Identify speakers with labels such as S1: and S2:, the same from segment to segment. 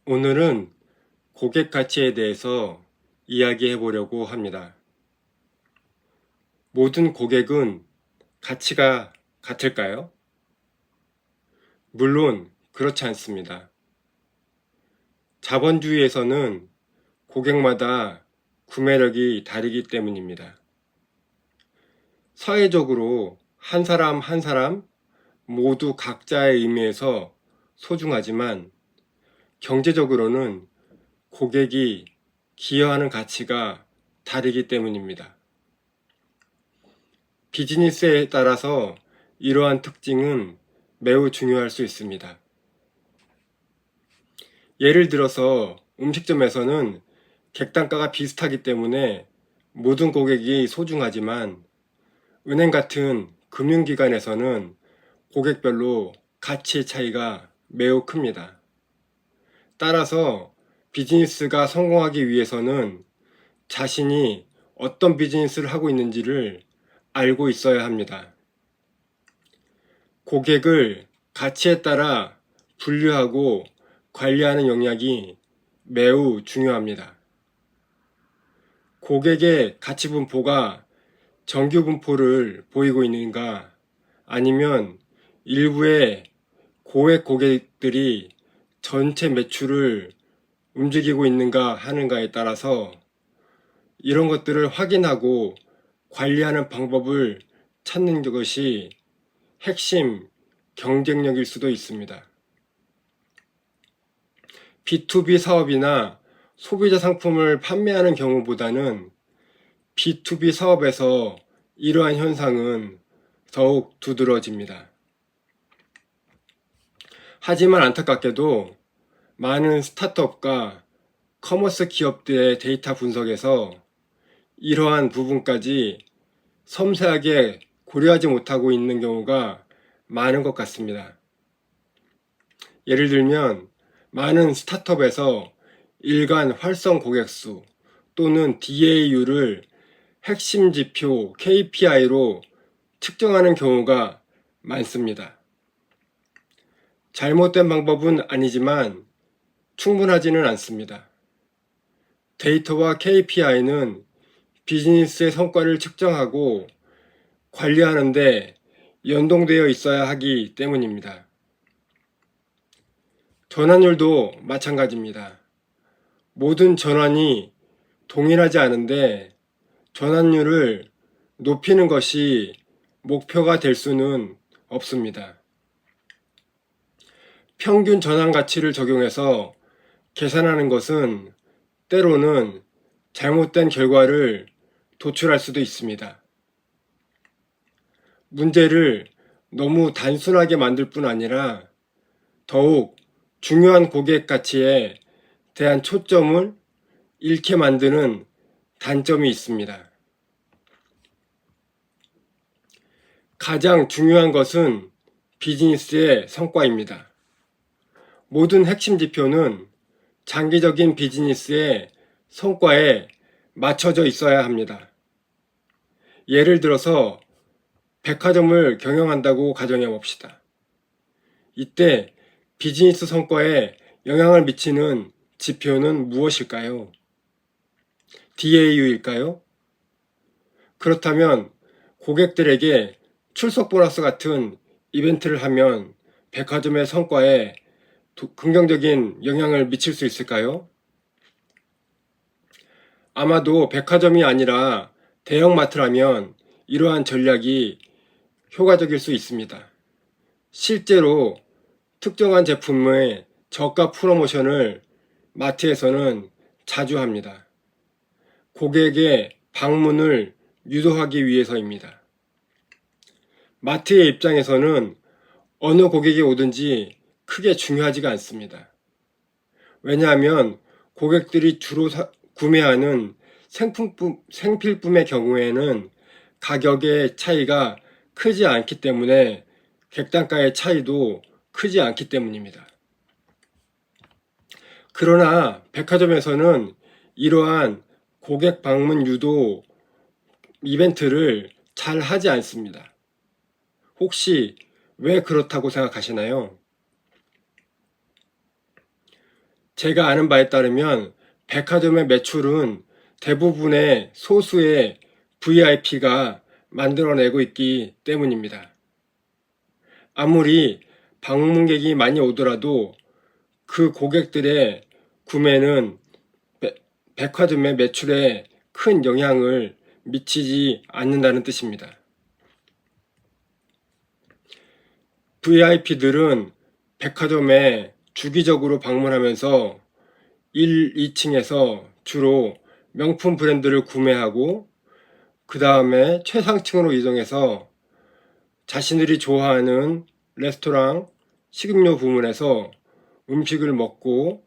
S1: 오늘은 고객 가치에 대해서 이야기해 보려고 합니다. 모든 고객은 가치가 같을까요? 물론 그렇지 않습니다. 자본주의에서는 고객마다 구매력이 다르기 때문입니다. 사회적으로 한 사람 한 사람 모두 각자의 의미에서 소중하지만 경제적으로는 고객이 기여하는 가치가 다르기 때문입니다. 비즈니스에 따라서 이러한 특징은 매우 중요할 수 있습니다. 예를 들어서 음식점에서는 객단가가 비슷하기 때문에 모든 고객이 소중하지만 은행 같은 금융기관에서는 고객별로 가치의 차이가 매우 큽니다. 따라서 비즈니스가 성공하기 위해서는 자신이 어떤 비즈니스를 하고 있는지를 알고 있어야 합니다. 고객을 가치에 따라 분류하고 관리하는 역량이 매우 중요합니다. 고객의 가치 분포가 정규 분포를 보이고 있는가 아니면 일부의 고액 고객들이 전체 매출을 움직이고 있는가 하는가에 따라서 이런 것들을 확인하고 관리하는 방법을 찾는 것이 핵심 경쟁력일 수도 있습니다. B2B 사업이나 소비자 상품을 판매하는 경우보다는 B2B 사업에서 이러한 현상은 더욱 두드러집니다. 하지만 안타깝게도 많은 스타트업과 커머스 기업들의 데이터 분석에서 이러한 부분까지 섬세하게 고려하지 못하고 있는 경우가 많은 것 같습니다. 예를 들면 많은 스타트업에서 일간 활성 고객수 또는 DAU를 핵심 지표 KPI로 측정하는 경우가 많습니다. 잘못된 방법은 아니지만 충분하지는 않습니다. 데이터와 KPI는 비즈니스의 성과를 측정하고 관리하는데 연동되어 있어야 하기 때문입니다. 전환율도 마찬가지입니다. 모든 전환이 동일하지 않은데 전환율을 높이는 것이 목표가 될 수는 없습니다. 평균 전환 가치를 적용해서 계산하는 것은 때로는 잘못된 결과를 도출할 수도 있습니다. 문제를 너무 단순하게 만들 뿐 아니라 더욱 중요한 고객 가치에 대한 초점을 잃게 만드는 단점이 있습니다. 가장 중요한 것은 비즈니스의 성과입니다. 모든 핵심 지표는 장기적인 비즈니스의 성과에 맞춰져 있어야 합니다. 예를 들어서 백화점을 경영한다고 가정해 봅시다. 이때 비즈니스 성과에 영향을 미치는 지표는 무엇일까요? DAU일까요? 그렇다면 고객들에게 출석 보너스 같은 이벤트를 하면 백화점의 성과에 긍정적인 영향을 미칠 수 있을까요? 아마도 백화점이 아니라 대형마트라면 이러한 전략이 효과적일 수 있습니다. 실제로 특정한 제품의 저가 프로모션을 마트에서는 자주 합니다. 고객의 방문을 유도하기 위해서입니다. 마트의 입장에서는 어느 고객이 오든지 크게 중요하지가 않습니다. 왜냐하면 고객들이 주로 구매하는 생필품의 경우에는 가격의 차이가 크지 않기 때문에 객단가의 차이도 크지 않기 때문입니다. 그러나 백화점에서는 이러한 고객 방문 유도 이벤트를 잘 하지 않습니다. 혹시 왜 그렇다고 생각하시나요? 제가 아는 바에 따르면 백화점의 매출은 대부분의 소수의 VIP가 만들어내고 있기 때문입니다. 아무리 방문객이 많이 오더라도 그 고객들의 구매는 백화점의 매출에 큰 영향을 미치지 않는다는 뜻입니다. VIP들은 백화점에 주기적으로 방문하면서 1, 2층에서 주로 명품 브랜드를 구매하고 그 다음에 최상층으로 이동해서 자신들이 좋아하는 레스토랑, 식음료 부문에서 음식을 먹고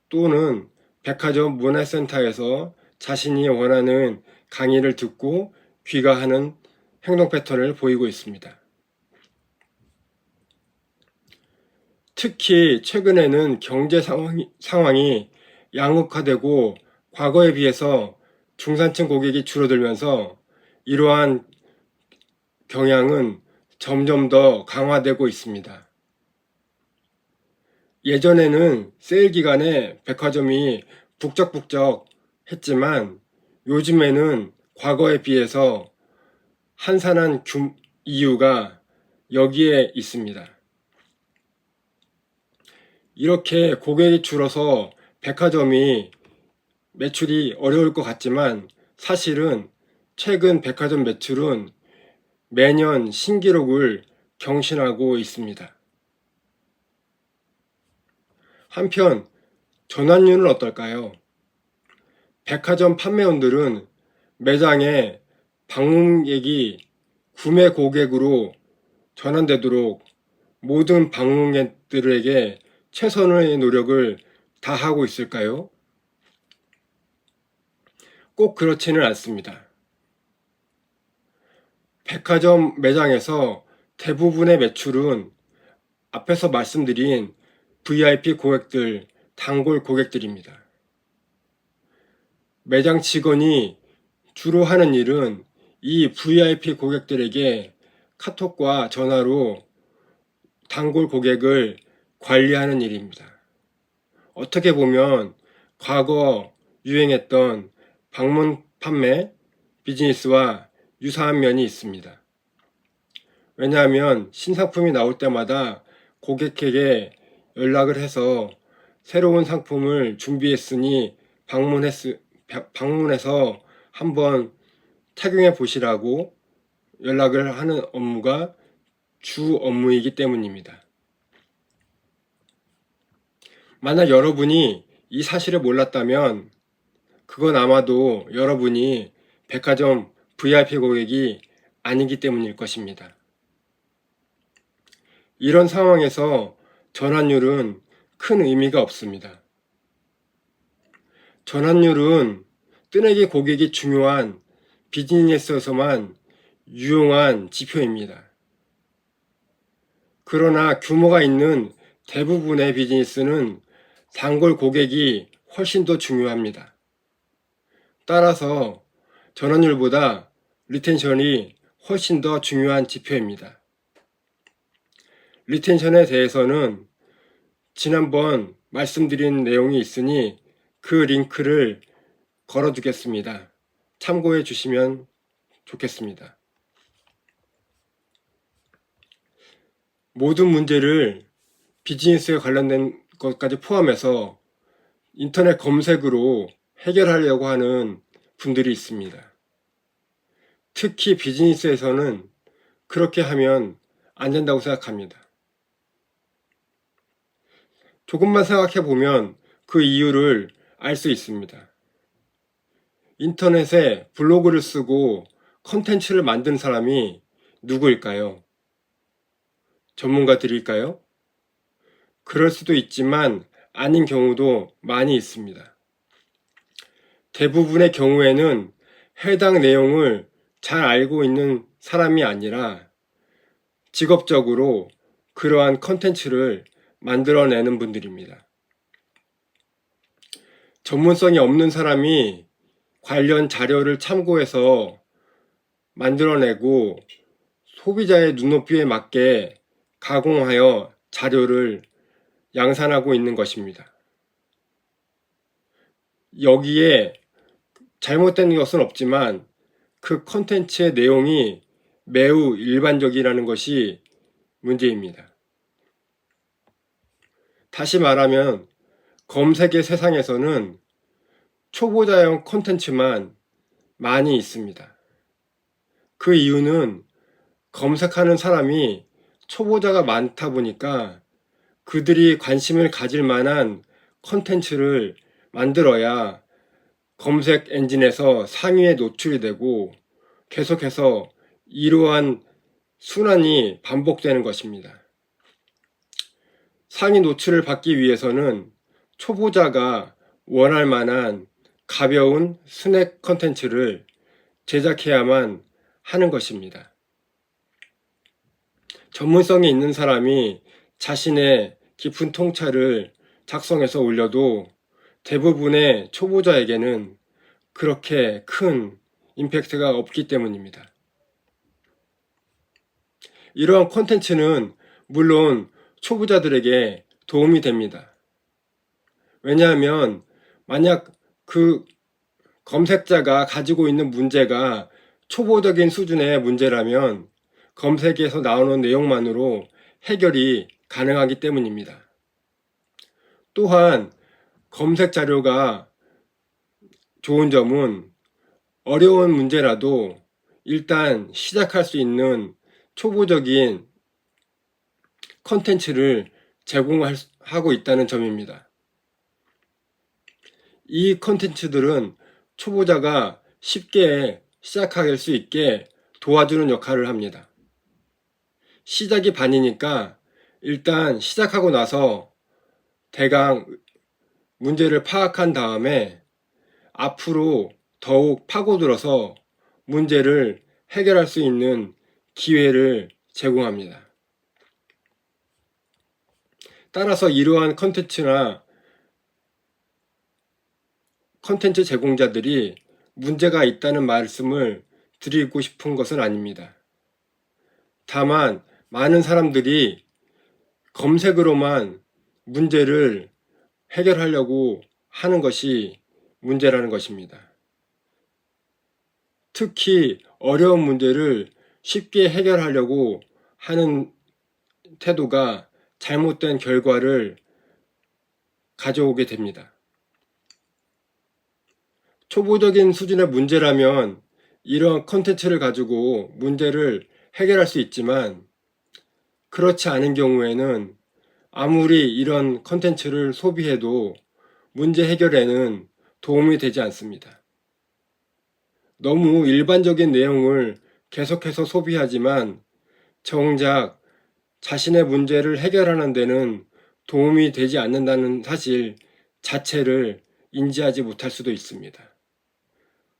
S1: 또는 백화점 문화센터에서 자신이 원하는 강의를 듣고 귀가하는 행동 패턴을 보이고 있습니다. 특히 최근에는 경제 상황이 양극화되고 과거에 비해서 중산층 고객이 줄어들면서 이러한 경향은 점점 더 강화되고 있습니다. 예전에는 세일 기간에 백화점이 북적북적 했지만 요즘에는 과거에 비해서 한산한 이유가 여기에 있습니다. 이렇게 고객이 줄어서 백화점이 매출이 어려울 것 같지만 사실은 최근 백화점 매출은 매년 신기록을 경신하고 있습니다. 한편 전환율은 어떨까요? 백화점 판매원들은 매장에 방문객이 구매 고객으로 전환되도록 모든 방문객들에게 최선의 노력을 다하고 있을까요? 꼭 그렇지는 않습니다. 백화점 매장에서 대부분의 매출은 앞에서 말씀드린 VIP 고객들, 단골 고객들입니다. 매장 직원이 주로 하는 일은 이 VIP 고객들에게 카톡과 전화로 단골 고객을 관리하는 일입니다. 어떻게 보면 과거 유행했던 방문 판매 비즈니스와 유사한 면이 있습니다. 왜냐하면 신상품이 나올 때마다 고객에게 연락을 해서 새로운 상품을 준비했으니 방문해서 한번 착용해 보시라고 연락을 하는 업무가 주 업무이기 때문입니다. 만약 여러분이 이 사실을 몰랐다면 그건 아마도 여러분이 백화점 VIP 고객이 아니기 때문일 것입니다. 이런 상황에서 전환율은 큰 의미가 없습니다. 전환율은 뜨내기 고객이 중요한 비즈니스에서만 유용한 지표입니다. 그러나 규모가 있는 대부분의 비즈니스는 단골 고객이 훨씬 더 중요합니다. 따라서 전환율보다 리텐션이 훨씬 더 중요한 지표입니다. 리텐션에 대해서는 지난번 말씀드린 내용이 있으니 그 링크를 걸어두겠습니다. 참고해 주시면 좋겠습니다. 모든 문제를 비즈니스에 관련된 것까지 포함해서 인터넷 검색으로 해결하려고 하는 분들이 있습니다. 특히 비즈니스에서는 그렇게 하면 안 된다고 생각합니다. 조금만 생각해 보면 그 이유를 알 수 있습니다. 인터넷에 블로그를 쓰고 컨텐츠를 만든 사람이 누구일까요? 전문가들일까요? 그럴 수도 있지만 아닌 경우도 많이 있습니다. 대부분의 경우에는 해당 내용을 잘 알고 있는 사람이 아니라 직업적으로 그러한 컨텐츠를 만들어내는 분들입니다. 전문성이 없는 사람이 관련 자료를 참고해서 만들어내고 소비자의 눈높이에 맞게 가공하여 자료를 양산하고 있는 것입니다. 여기에 잘못된 것은 없지만 그 컨텐츠의 내용이 매우 일반적이라는 것이 문제입니다. 다시 말하면 검색의 세상에서는 초보자용 콘텐츠만 많이 있습니다. 그 이유는 검색하는 사람이 초보자가 많다 보니까 그들이 관심을 가질 만한 콘텐츠를 만들어야 검색 엔진에서 상위에 노출이 되고 계속해서 이러한 순환이 반복되는 것입니다. 상위 노출을 받기 위해서는 초보자가 원할 만한 가벼운 스낵 콘텐츠를 제작해야만 하는 것입니다. 전문성이 있는 사람이 자신의 깊은 통찰을 작성해서 올려도 대부분의 초보자에게는 그렇게 큰 임팩트가 없기 때문입니다. 이러한 콘텐츠는 물론 초보자들에게 도움이 됩니다. 왜냐하면 만약 그 검색자가 가지고 있는 문제가 초보적인 수준의 문제라면 검색에서 나오는 내용만으로 해결이 가능하기 때문입니다. 또한 검색 자료가 좋은 점은 어려운 문제라도 일단 시작할 수 있는 초보적인 컨텐츠를 제공하고 있다는 점입니다. 이 컨텐츠들은 초보자가 쉽게 시작할 수 있게 도와주는 역할을 합니다. 시작이 반이니까 일단 시작하고 나서 대강 문제를 파악한 다음에 앞으로 더욱 파고들어서 문제를 해결할 수 있는 기회를 제공합니다. 따라서 이러한 컨텐츠 제공자들이 문제가 있다는 말씀을 드리고 싶은 것은 아닙니다. 다만 많은 사람들이 검색으로만 문제를 해결하려고 하는 것이 문제라는 것입니다. 특히 어려운 문제를 쉽게 해결하려고 하는 태도가 잘못된 결과를 가져오게 됩니다. 초보적인 수준의 문제라면 이런 컨텐츠를 가지고 문제를 해결할 수 있지만 그렇지 않은 경우에는 아무리 이런 컨텐츠를 소비해도 문제 해결에는 도움이 되지 않습니다. 너무 일반적인 내용을 계속해서 소비하지만 정작 자신의 문제를 해결하는 데는 도움이 되지 않는다는 사실 자체를 인지하지 못할 수도 있습니다.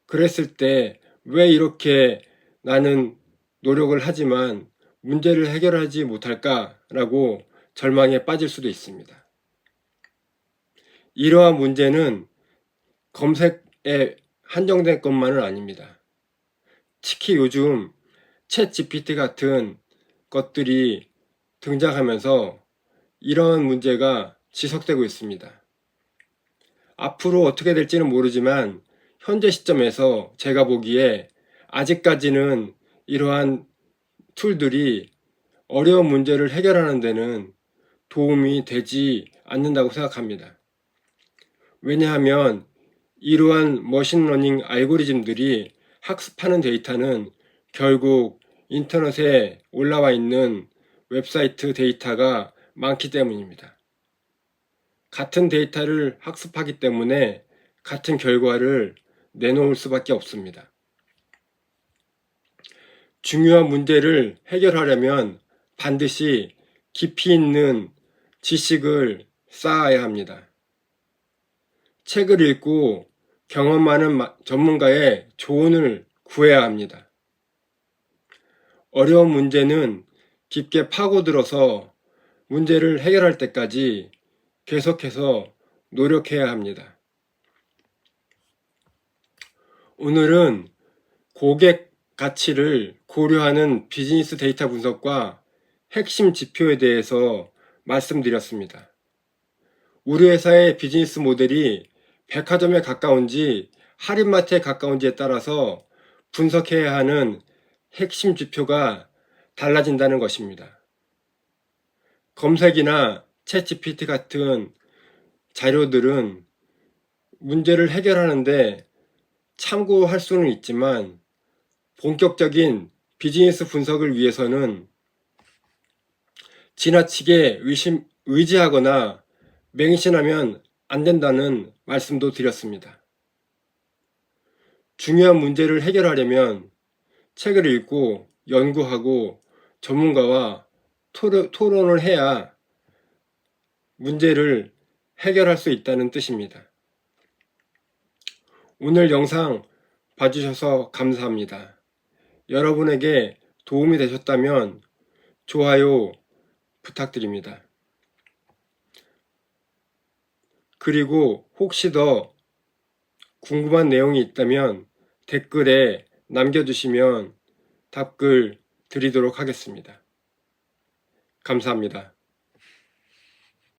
S1: 그랬을 때 왜 이렇게 나는 노력을 하지만 문제를 해결하지 못할까라고 절망에 빠질 수도 있습니다. 이러한 문제는 검색에 한정된 것만은 아닙니다. 특히 요즘 챗 GPT 같은 것들이 등장하면서 이러한 문제가 지속되고 있습니다. 앞으로 어떻게 될지는 모르지만 현재 시점에서 제가 보기에 아직까지는 이러한 툴들이 어려운 문제를 해결하는 데는 도움이 되지 않는다고 생각합니다. 왜냐하면 이러한 머신러닝 알고리즘들이 학습하는 데이터는 결국 인터넷에 올라와 있는 웹사이트 데이터가 많기 때문입니다. 같은 데이터를 학습하기 때문에 같은 결과를 내놓을 수밖에 없습니다. 중요한 문제를 해결하려면 반드시 깊이 있는 지식을 쌓아야 합니다. 책을 읽고 경험 많은 전문가의 조언을 구해야 합니다. 어려운 문제는 깊게 파고들어서 문제를 해결할 때까지 계속해서 노력해야 합니다. 오늘은 고객 가치를 고려하는 비즈니스 데이터 분석과 핵심 지표에 대해서 말씀드렸습니다. 우리 회사의 비즈니스 모델이 백화점에 가까운지 할인마트에 가까운지에 따라서 분석해야 하는 핵심 지표가 달라진다는 것입니다. 검색이나 챗GPT 같은 자료들은 문제를 해결하는데 참고할 수는 있지만 본격적인 비즈니스 분석을 위해서는 지나치게 의지하거나 맹신하면 안 된다는 말씀도 드렸습니다. 중요한 문제를 해결하려면 책을 읽고 연구하고 전문가와 토론을 해야 문제를 해결할 수 있다는 뜻입니다. 오늘 영상 봐주셔서 감사합니다. 여러분에게 도움이 되셨다면 좋아요 부탁드립니다. 그리고 혹시 더 궁금한 내용이 있다면 댓글에 남겨주시면 답글 드리도록 하겠습니다. 감사합니다.